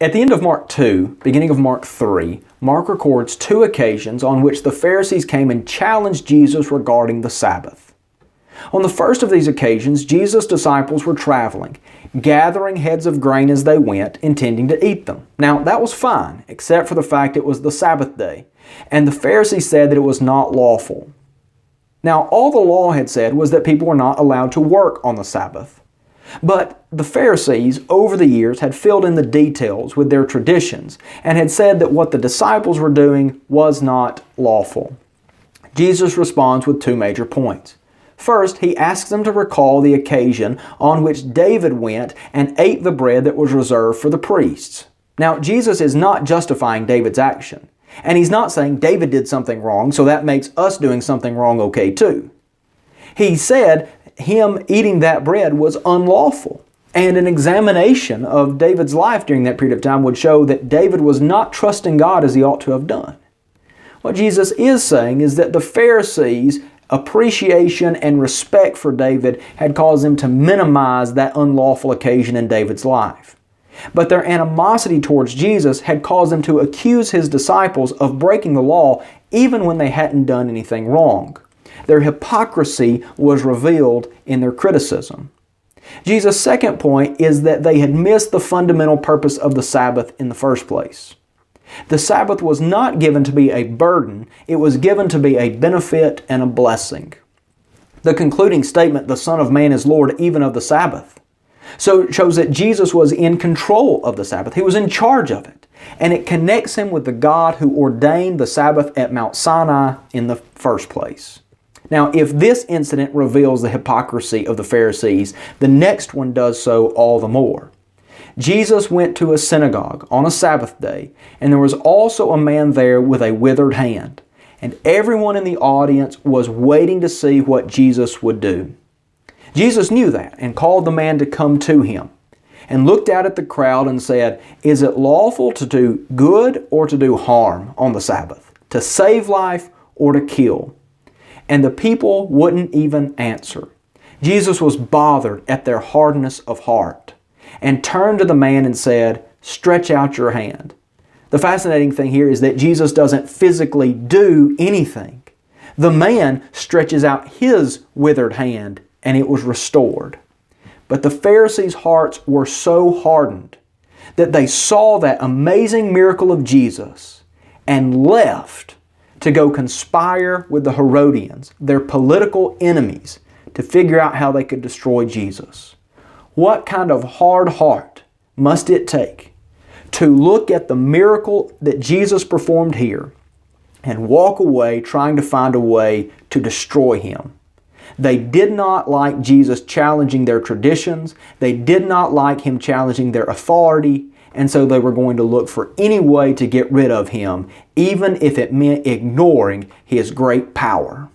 At the end of Mark 2, beginning of Mark 3, Mark records two occasions on which the Pharisees came and challenged Jesus regarding the Sabbath. On the first of these occasions, Jesus' disciples were traveling, gathering heads of grain as they went, intending to eat them. Now, that was fine, except for the fact it was the Sabbath day, and the Pharisees said that it was not lawful. Now, all the law had said was that people were not allowed to work on the Sabbath. But the Pharisees, over the years, had filled in the details with their traditions and had said that what the disciples were doing was not lawful. Jesus responds with two major points. First, he asks them to recall the occasion on which David went and ate the bread that was reserved for the priests. Now, Jesus is not justifying David's action, and he's not saying David did something wrong, so that makes us doing something wrong okay too. He said him eating that bread was unlawful. And an examination of David's life during that period of time would show that David was not trusting God as he ought to have done. What Jesus is saying is that the Pharisees' appreciation and respect for David had caused them to minimize that unlawful occasion in David's life. But their animosity towards Jesus had caused them to accuse his disciples of breaking the law even when they hadn't done anything wrong. Their hypocrisy was revealed in their criticism. Jesus' second point is that they had missed the fundamental purpose of the Sabbath in the first place. The Sabbath was not given to be a burden, it was given to be a benefit and a blessing. The concluding statement, "The Son of Man is Lord even of the Sabbath," so it shows that Jesus was in control of the Sabbath. He was in charge of it. And it connects him with the God who ordained the Sabbath at Mount Sinai in the first place. Now, if this incident reveals the hypocrisy of the Pharisees, the next one does so all the more. Jesus went to a synagogue on a Sabbath day, and there was also a man there with a withered hand. And everyone in the audience was waiting to see what Jesus would do. Jesus knew that and called the man to come to him, and looked out at the crowd and said, "Is it lawful to do good or to do harm on the Sabbath? To save life or to kill?" And the people wouldn't even answer. Jesus was bothered at their hardness of heart and turned to the man and said, "Stretch out your hand." The fascinating thing here is that Jesus doesn't physically do anything. The man stretches out his withered hand and it was restored. But the Pharisees' hearts were so hardened that they saw that amazing miracle of Jesus and left to go conspire with the Herodians, their political enemies, to figure out how they could destroy Jesus. What kind of hard heart must it take to look at the miracle that Jesus performed here and walk away trying to find a way to destroy him? They did not like Jesus challenging their traditions. They did not like him challenging their authority. And so they were going to look for any way to get rid of him, even if it meant ignoring his great power.